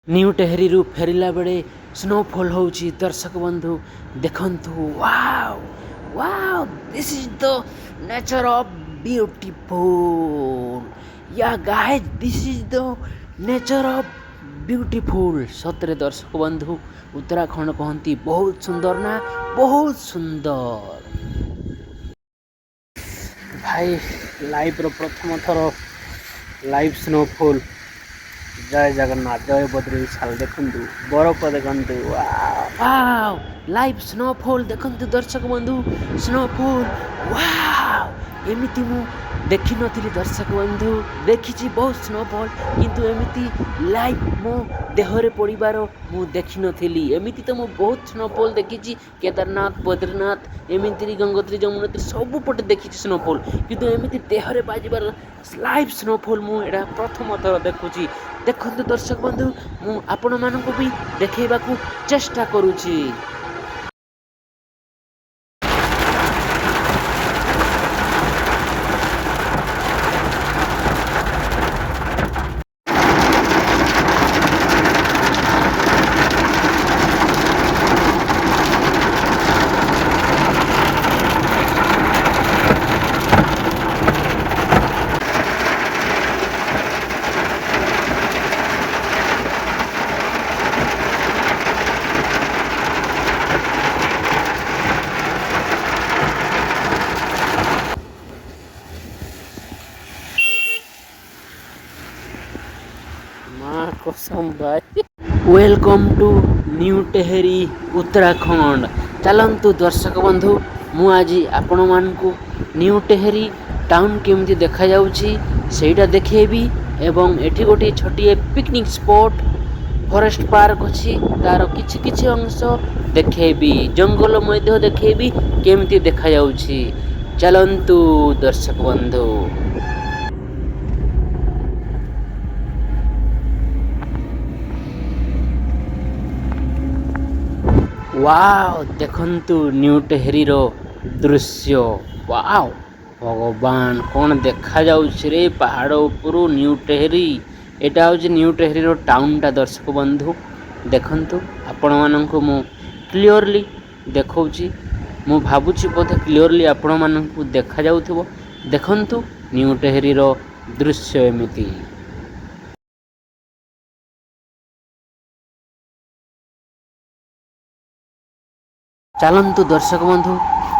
New Tehri फेरला बेले snowfall होची दर्शक बंधु देखंतु wow wow this is the nature of beautiful yeah guys this is the nature of beautiful सतरे दर्शक बंधु उत्तराखंड कहती बहुत सुंदर ना बहुत सुंदर भाई लाइफ रो प्रथम थर लाइव स्नोफॉल जय जगन्नाथ जय बद्री विशाल देखंतु बरफ देखंतु वाओ लाइव स्नोफॉल देखंतु दर्शक बंधु स्नोफॉल वाओ एमिति मु देखि नथिली दर्शक बंधु देखिछि बहुत स्नोफॉल किंतु एमिति लाइव मो देहरे पड़िबार मु देखि नथिली एमिति तो मु बहुत स्नोफॉल देखिछि केदारनाथ बद्रीनाथ एमिति गंगोत्री जमुनोत्री सब पटे देखिछि स्नोफॉल किंतु एमिति देहरे बाजिबार लाइव स्नोफॉल मु एडा प्रथम थर देखुछि देखंतु दर्शक बंधु मु आपण मानकु भी देखैबाकू चेष्टा करूछि। कसम भाई वेलकम टू न्यू टेहरी उत्तराखंड चलतु दर्शक बंधु मु आज आपण मानकु न्यू टेहरी टाउन केमती देखा जाउची सेटा देखेबी एवं एठी गोटे छोटिए पिकनिक स्पॉट फॉरेस्ट पार्क अछि तार किछि किछि अंश देखेबी जंगल मध्य देखेबी केमती देखा जाउची चलंतु दर्शक बंधु। वाओ देखंतु न्यू टेहरी रो दृश्य वाओ भगवान कौन देखा जाउछ रे पहाड़ उपरु न्यू टेहरी एटा होची न्यू टेहरी रो टाउन टा दर्शक बंधु देखंतु आपण माननकु मु क्लियरली देखौची मु भाबुची बोधे क्लियरली आपण माननकु देखा जाउथबो देखंतु न्यू टेहरी रो दृश्य एमिति। चलतु दर्शक बंधु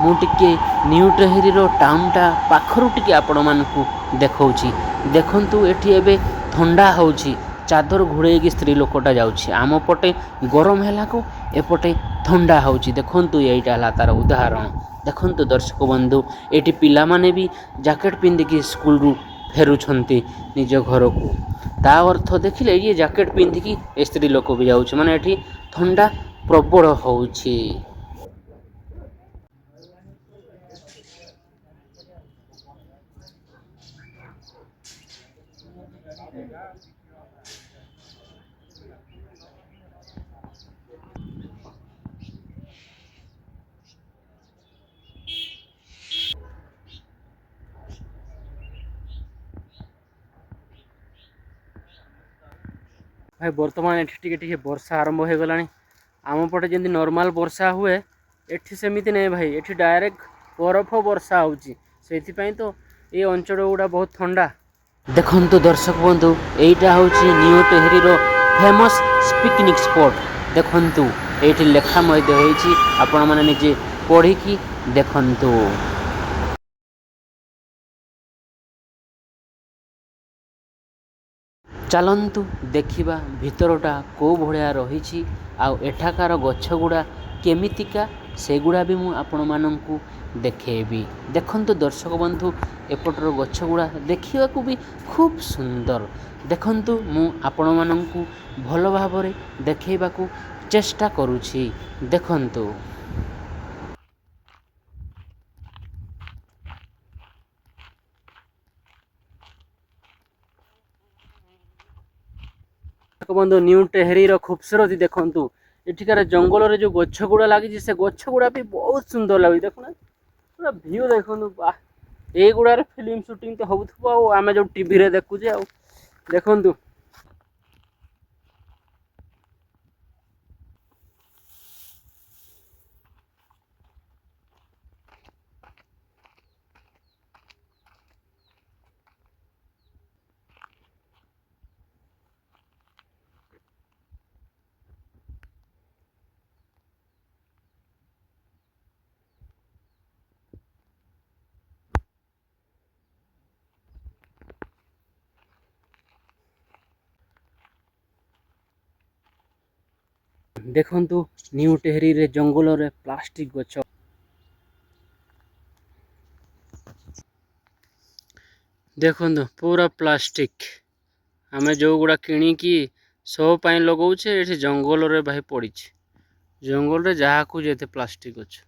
मु टिके न्यू टेहरी रो टाउन टा पाखरु टिके आपण मानकु देखौची देखंतु एठी एबे ठंडा होउची चादर घुड़ेगी स्त्री लोकटा जाउची आम पटे गरम हैला को एपटे ठंडा होउची देखंतु एइटा हला तार उदाहरण देखंतु दर्शक बंधु एठी पिला माने भी जैकेट पिंदिकी स्कूल रु फेरुछंती निज घर को ता अर्थ देखिले ये जैकेट पिंदिकी स्त्री लोक भी जाउची माने एठी ठंडा प्रबल होउची। भाई बर्तमान एठी टिके वर्षा आरंभ हो गलानी आम पटे जमी नॉर्मल वर्षा हुए एठी सेमिति नहीं भाई एठी डायरेक्ट बरफ वर्षा होउची सेथिपई तो ये अंचल गुड़ा बहुत ठंडा देखंतु दर्शक बंधु एइटा होउची न्यू टेहरी रो फेमस पिकनिक स्पॉट देखंतु एठी लेखा मध्य होईची आपण माने निजे पढ़ी की देखंतु। चलंतु देखिबा भितरटा को भलिया रहिछि आउ एठाकार गछगुड़ा केमितिका सेगुड़ा भी मु आपण माननकु देखेबी देखंतु दर्शक बंधु एपटर गछगुड़ा देखिबा को भी खूब सुंदर देखंतु मु आपण माननकु भलो भाबरे देखेबा को चेष्टा करूछि देखंतु। बंधु न्यू टेहरी रो खूबसूरती देखंतु एठिकार जंगल रे जो गछ गुड़ा लगी से गछ गुड़ा भी बहुत सुंदर लगी देखुना पूरा व्यू देखंतु वाह ए गुड़ा रे फिल्म शूटिंग तो होउथबो आ आमे जो टीवी रे देखु जे आ देखंतु ଦେଖନ୍ତୁ ନ୍ୟୁ ଟେହରୀରେ ଜଙ୍ଗଲରେ ପ୍ଲାଷ୍ଟିକ ଗଛ ଦେଖନ୍ତୁ ପୁରା ପ୍ଲାଷ୍ଟିକ ଆମେ ଯେଉଁଗୁଡ଼ା କିଣିକି ଶୋ ପାଇଁ ଲଗାଉଛେ ଏଠି ଜଙ୍ଗଲରେ ଭାଇ ପଡ଼ିଛି ଜଙ୍ଗଲରେ ଯାହାକୁ ଯେତେ ପ୍ଲାଷ୍ଟିକ ଅଛି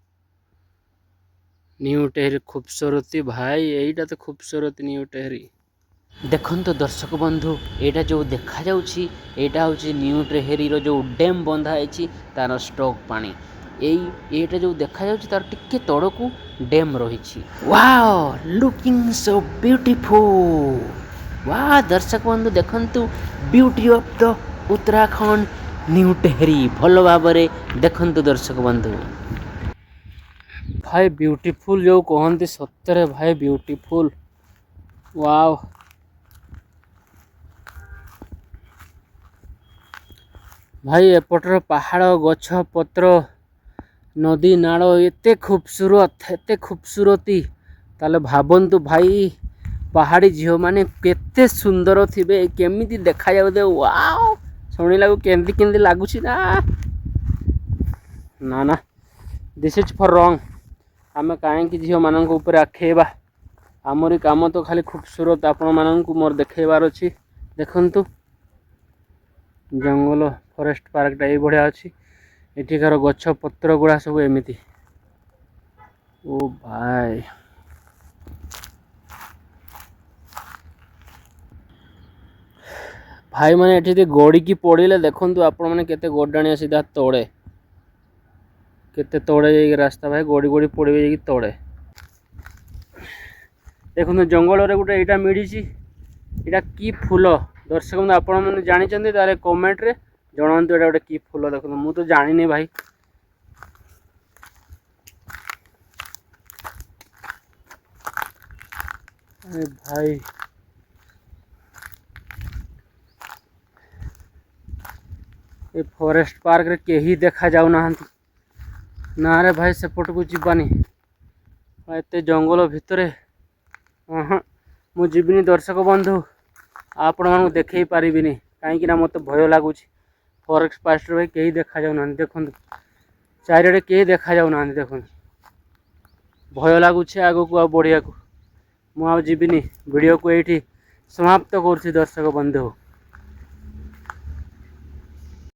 ନ୍ୟୁ ଟେହରୀ ଖୁବସୁରତି ଭାଇ ଏଇଟା ତ ଖୁବସୁରତି ନ୍ୟୁ ଟେହରୀ ଦେଖନ୍ତୁ ଦର୍ଶକ ବନ୍ଧୁ ଏଇଟା ଯେଉଁ ଦେଖାଯାଉଛି ଏଇଟା ହେଉଛି ନ୍ୟୁ ଟେହରୀର ଯେଉଁ ଡ୍ୟାମ୍ ବନ୍ଧା ହେଇଛି ତାର ଷ୍ଟକ୍ ପାଣି ଏଇଟା ଯେଉଁ ଦେଖାଯାଉଛି ତାର ଟିକେ ତଳକୁ ଡ୍ୟାମ୍ ରହିଛି ୱାଓ ଲୁକିଂ ସୋ ବ୍ୟୁଟିଫୁଲ वा दर्शक बंधु देखंतु beauty of the Uttarakhand new टहरी भल भाव देखंतु दर्शक बंधु भाई ब्यूटीफुल जो कहते सत्य भाई ब्यूटीफुल वाव भाई एपटर पहाड़ गछ पत्र नदी नाल एते खूबसूरती ताले भावंतु भाई पहाड़ी झील माने केते सुंदर थिबे केमिति देखा जाउ दे वाओ शुणिला केमती केमती लागुछि ना ना ना दिस इज फॉर रॉन्ग आमे काहे कि झील मानक ऊपर आखेबा आमरी काम तो खाली खूबसूरत आपण मानक मोर देखेबार अछि देखंतु जंगल फॉरेस्ट पार्क टा ए बढ़िया अछि एठिकार गछ पत्र गुड़ा सब एमिति ओ भाई भाई मैंने ये गड़ी की पड़े देखु आपण मैंने केते गडाणिया सीधा तले केते तले जाइए रास्ता भाई गड़ी गड़ी पड़े जाइए तले देखो जंगल रे गोटे यहाँ मिली यहाँ कि फूल दर्शक बंधु आपण मैंने जानते तारे कमेंट रे जनातु यहाँ गोटे कि फूल देखो मु तो जानी भाई अरे भाई ए फॉरेस्ट पार्क रे केही देखा जाऊ ना ना रे भाई सेपट को जीवानी एते जंगल भितर मु जीविनी दर्शक बंधु आपण मानू देखई पारिबिनी कहीं मत भय लगुच फॉरेस्ट पार्क भाई कहीं देखा जाऊ ना देखो चारिड़े कहीं देखा जाऊ ना देखो भय लगुच आग को बढ़िया को मुझे जीविनी वीडियो को ये समाप्त कर दर्शक बंधु।